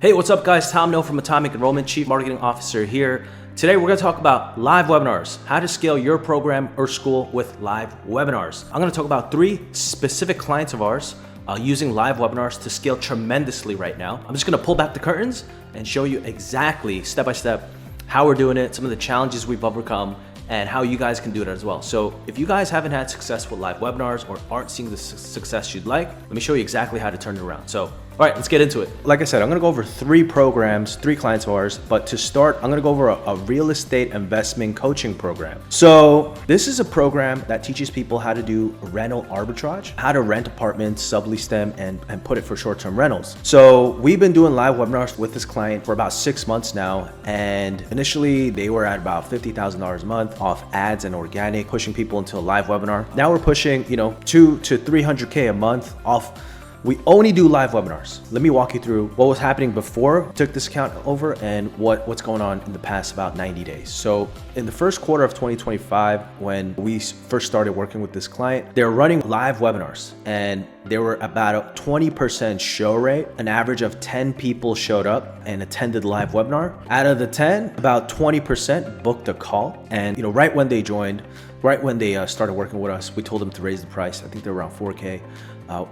Hey, what's up guys? Tom No from Atomic Enrollment, Chief Marketing Officer here. Today we're gonna talk about live webinars, how to scale your program or school with live webinars. I'm gonna talk about 3 specific clients of ours using live webinars to scale tremendously right now. I'm just gonna pull back the curtains and show you exactly step by step how we're doing it, some of the challenges we've overcome, and how you guys can do it as well. So if you guys haven't had success with live webinars or aren't seeing the success you'd like, let me show you exactly how to turn it around. So, all right, let's get into it. Like I said, I'm gonna go over 3 programs, 3 clients of ours, but to start, I'm gonna go over a real estate investment coaching program. So this is a program that teaches people how to do rental arbitrage, how to rent apartments, sublease them, and put it for short-term rentals. So we've been doing live webinars with this client for about 6 months now, and initially they were at about $50,000 a month off ads and organic, pushing people into a live webinar. Now we're pushing, $200 to $300K a month off. We only do live webinars. Let me walk you through what was happening before I took this account over and what's going on in the past about 90 days. So in the first quarter of 2025, when we first started working with this client, they were running live webinars and there were about a 20% show rate. An average of 10 people showed up and attended the live webinar. Out of the 10, about 20% booked a call. And right when they joined, right when they started working with us, we told them to raise the price. I think they're around 4K.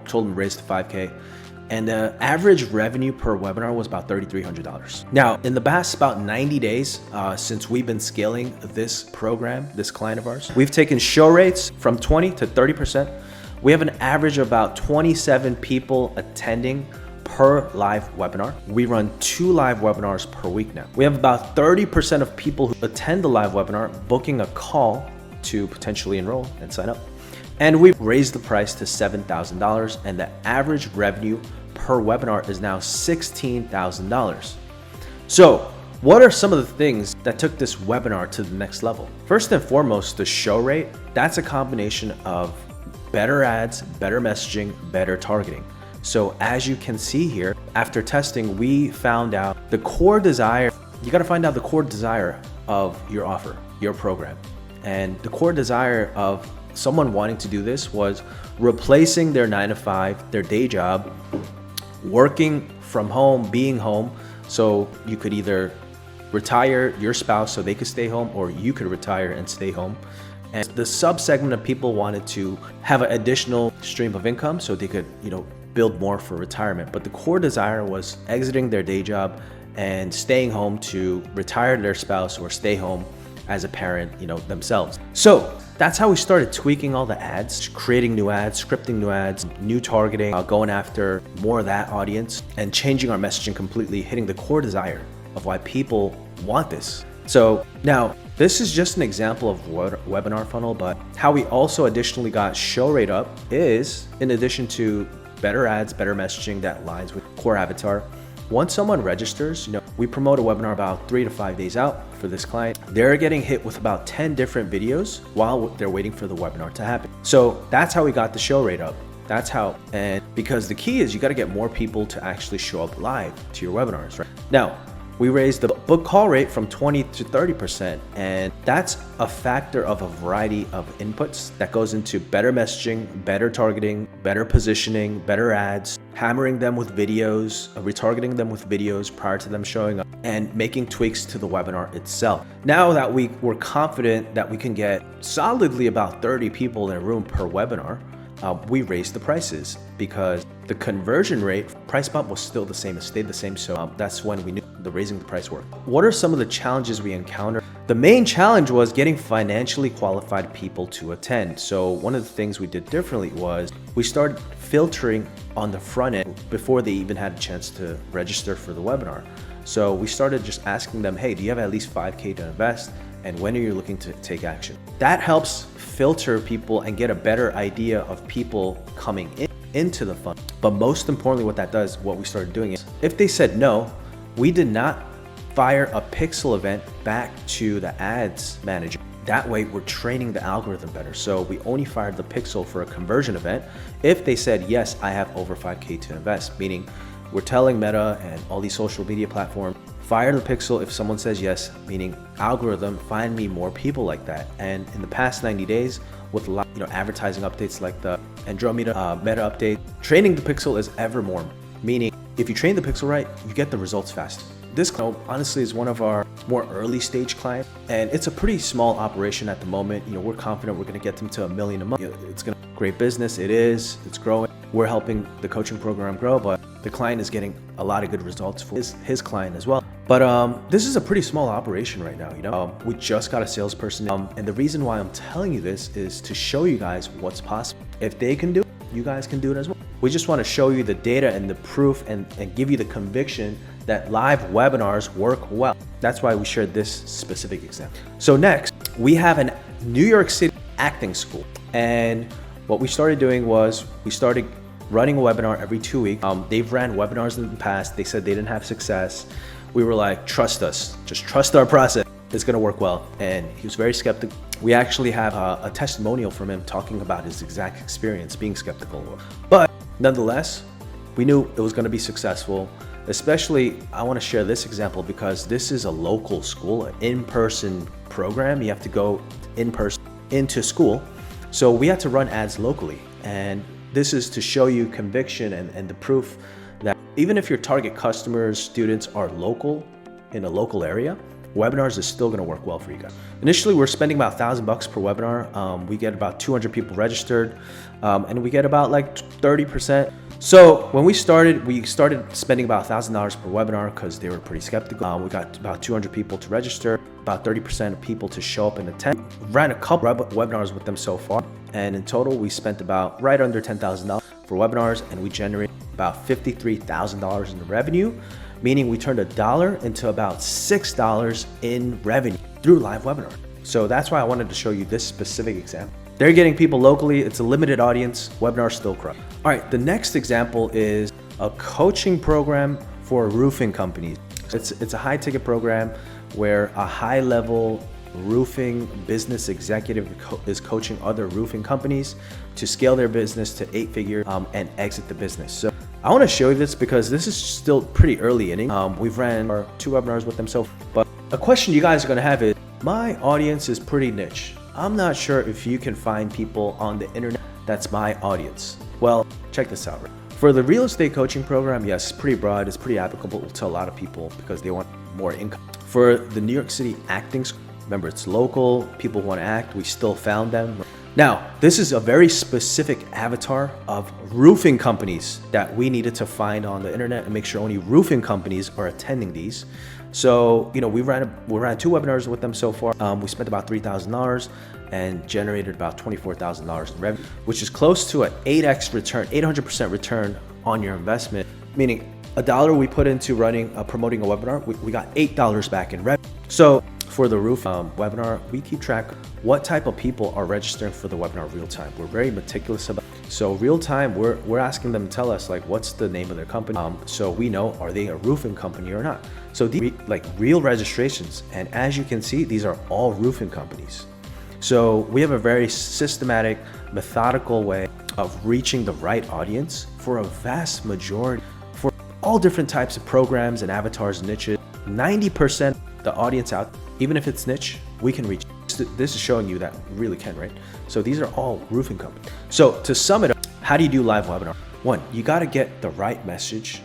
Told them to raise to 5K. And the average revenue per webinar was about $3,300. Now, in the past about 90 days, since we've been scaling this program, this client of ours, we've taken show rates from 20 to 30%. We have an average of about 27 people attending per live webinar. We run 2 live webinars per week now. We have about 30% of people who attend the live webinar booking a call to potentially enroll and sign up. And we've raised the price to $7,000, and the average revenue per webinar is now $16,000. So what are some of the things that took this webinar to the next level? First and foremost, the show rate. That's a combination of better ads, better messaging, better targeting. So as you can see here, after testing, we found out the core desire. You got to find out the core desire of your offer, your program. And the core desire of someone wanting to do this was replacing their 9-to-5, their day job, working from home, being home. So you could either retire your spouse so they could stay home, or you could retire and stay home. And the subsegment of people wanted to have an additional stream of income so they could, build more for retirement. But the core desire was exiting their day job and staying home to retire their spouse or stay home as a parent, themselves. So that's how we started tweaking all the ads, creating new ads, scripting new ads, new targeting, going after more of that audience, and changing our messaging completely, hitting the core desire of why people want this. So now this is just an example of webinar funnel, but how we also additionally got show rate up is, in addition to better ads, better messaging that aligns with core avatar. Once someone registers, we promote a webinar about 3 to 5 days out for this client. They're getting hit with about 10 different videos while they're waiting for the webinar to happen. So that's how we got the show rate up. That's how, and because the key is you got to get more people to actually show up live to your webinars, right? Now, we raised the book call rate from 20 to 30%, and that's a factor of a variety of inputs that goes into better messaging, better targeting, better positioning, better ads, hammering them with videos, retargeting them with videos prior to them showing up, and making tweaks to the webinar itself. Now that we're confident that we can get solidly about 30 people in a room per webinar, we raised the prices because the conversion rate, price bump was still the same, it stayed the same. So that's when we knew the raising the price worked. What are some of the challenges we encountered? The main challenge was getting financially qualified people to attend. So one of the things we did differently was we started filtering on the front end before they even had a chance to register for the webinar. So we started just asking them, hey, do you have at least 5K to invest? And when are you looking to take action? That helps filter people and get a better idea of people coming into the fund. But most importantly, what that does, what we started doing is, if they said no, we did not fire a pixel event back to the ads manager. That way we're training the algorithm better. So we only fired the pixel for a conversion event if they said, yes, I have over 5K to invest, meaning we're telling Meta and all these social media platforms, fire the pixel if someone says yes, meaning algorithm, find me more people like that. And in the past 90 days, with a lot, advertising updates like the Andromeda Meta update, training the pixel is ever more, meaning if you train the pixel right, you get the results fast. This honestly is one of our more early stage clients, and it's a pretty small operation at the moment. We're confident we're going to get them to $1 million a month. It's going to be great business. It's growing. We're helping the coaching program grow, but the client is getting a lot of good results for his client as well. But this is a pretty small operation right now. We just got a salesperson, and the reason why I'm telling you this is to show you guys what's possible. If they can do it, you guys can do it as well. We just want to show you the data and the proof and give you the conviction that live webinars work well. That's why we shared this specific example. So next, we have a New York City acting school. And what we started doing was we started running a webinar every 2 weeks. They've ran webinars in the past. They said they didn't have success. We were like, trust us, just trust our process. It's gonna work well. And he was very skeptical. We actually have a testimonial from him talking about his exact experience being skeptical. But nonetheless, we knew it was gonna be successful. Especially, I wanna share this example because this is a local school, an in-person program. You have to go in person into school. So we had to run ads locally. And this is to show you conviction and the proof that even if your target customers, students are local, in a local area, webinars is still gonna work well for you guys. Initially, we're spending about $1,000 per webinar. We get about 200 people registered, and we get about like 30%. So when we started spending about $1,000 per webinar because they were pretty skeptical. We got about 200 people to register, about 30% of people to show up and attend. Ran a couple webinars with them so far, and in total, we spent about right under $10,000 for webinars, and we generated about $53,000 in revenue, meaning we turned $1 into about $6 in revenue through live webinar. So that's why I wanted to show you this specific example. They're getting people locally. It's a limited audience. Webinars still crush. All right, the next example is a coaching program for roofing companies. It's a high ticket program where a high level roofing business executive is coaching other roofing companies to scale their business to 8 figures and exit the business. So I want to show you this because this is still pretty early inning. We've ran our 2 webinars with them so far. But a question you guys are going to have is, my audience is pretty niche. I'm not sure if you can find people on the internet that's my audience. Well, check this out. For the real estate coaching program, yes, it's pretty broad. It's pretty applicable to a lot of people because they want more income. For the New York City acting school, remember, it's local. People want to act. We still found them. Now, this is a very specific avatar of roofing companies that we needed to find on the internet and make sure only roofing companies are attending these. So, we ran 2 webinars with them so far. We spent about $3,000 and generated about $24,000 in revenue, which is close to an 8x return, 800% return on your investment. Meaning, $1 we put into promoting a webinar, we got $8 back in revenue. So for the roof webinar, we keep track what type of people are registering for the webinar real time. We're very meticulous about it. So real time, we're asking them to tell us like what's the name of their company, so we know are they a roofing company or not. So these like real registrations, and as you can see, these are all roofing companies. So we have a very systematic, methodical way of reaching the right audience for a vast majority, for all different types of programs and avatars and niches. 90% the audience out, even if it's niche, we can reach. This is showing you that we really can, right? So these are all roofing companies. So to sum it up, how do you do live webinar? 1, you got to get the right message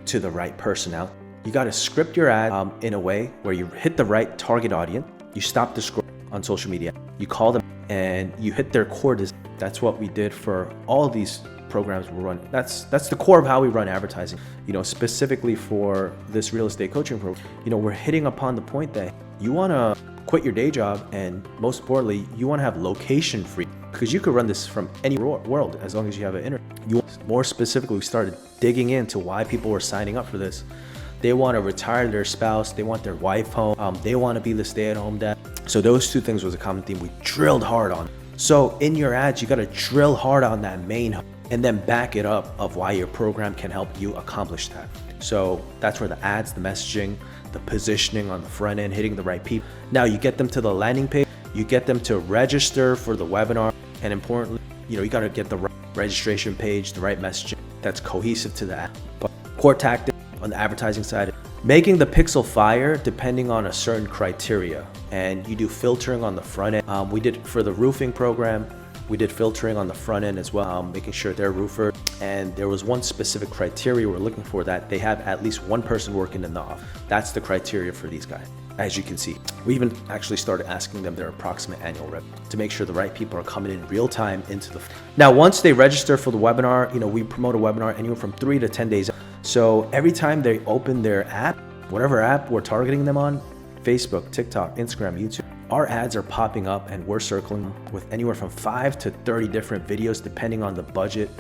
to the right person out. You got to script your ad in a way where you hit the right target audience. You stop the scroll on social media. You call them and you hit their core design. That's what we did for all of these programs we run. That's the core of how we run advertising. Specifically for this real estate coaching program, we're hitting upon the point that you want to quit your day job, and most importantly, you want to have location free, because you could run this from any world as long as you have an internet. More specifically, we started digging into why people were signing up for this. They want to retire their spouse, they want their wife home, they want to be the stay-at-home dad. So those 2 things was a common theme we drilled hard on. So in your ads, you got to drill hard on that main hook and then back it up of why your program can help you accomplish that. So that's where the ads, the messaging, the positioning on the front end, hitting the right people. Now you get them to the landing page, you get them to register for the webinar, and importantly, you got to get the right registration page, the right messaging that's cohesive to the ad. But core tactic on the advertising side, making the pixel fire depending on a certain criteria, and you do filtering on the front end. We did for the roofing program, we did filtering on the front end as well, making sure they're roofer. And there was one specific criteria we're looking for, that they have at least one person working in the office. That's the criteria for these guys. As you can see, we even actually started asking them their approximate annual revenue to make sure the right people are coming in real time into the. Now, once they register for the webinar, we promote a webinar anywhere from 3 to 10 days. So every time they open their app, whatever app we're targeting them on, Facebook, TikTok, Instagram, YouTube, our ads are popping up and we're circling with anywhere from 5 to 30 different videos, depending on the budget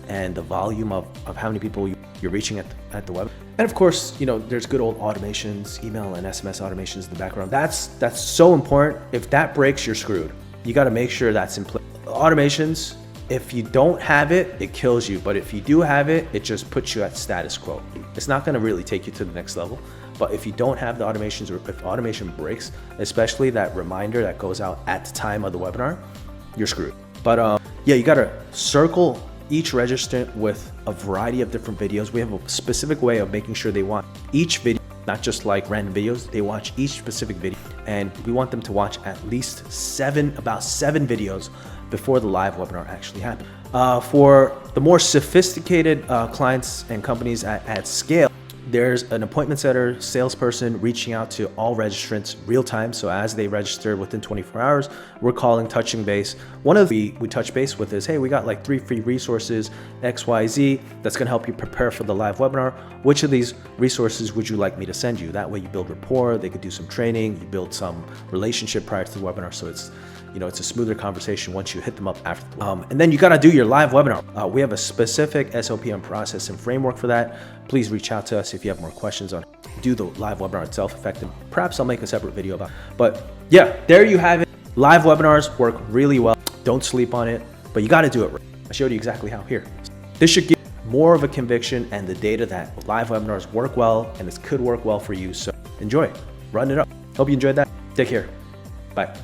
and the volume of how many people you're reaching at the web. And of course, there's good old automations, email and SMS automations in the background. That's so important. If that breaks, you're screwed. You got to make sure that's in place. Automations, if you don't have it, it kills you. But if you do have it, it just puts you at status quo. It's not going to really take you to the next level. But if you don't have the automations, or if automation breaks, especially that reminder that goes out at the time of the webinar, you're screwed. But yeah, you got to circle each registrant with a variety of different videos. We have a specific way of making sure they watch each video, not just like random videos. They watch each specific video, and we want them to watch at least about seven videos before the live webinar actually happens. For the more sophisticated clients and companies at scale, there's an appointment setter salesperson reaching out to all registrants real time. So as they register within 24 hours, we're calling, touching base. One of the we touch base with is, hey, we got like 3 free resources, XYZ, that's gonna help you prepare for the live webinar. Which of these resources would you like me to send you? That way you build rapport, they could do some training, you build some relationship prior to the webinar. So it's it's a smoother conversation once you hit them up after. And then you gotta do your live webinar. We have a specific SOP and process and framework for that. Please reach out to us if you have more questions on do the live webinar itself effective. Perhaps I'll make a separate video about it. But yeah, there you have it. Live webinars work really well. Don't sleep on it, but you gotta do it right. I showed you exactly how here. This should give more of a conviction and the data that live webinars work well, and this could work well for you. So enjoy, run it up. Hope you enjoyed that. Take care. Bye.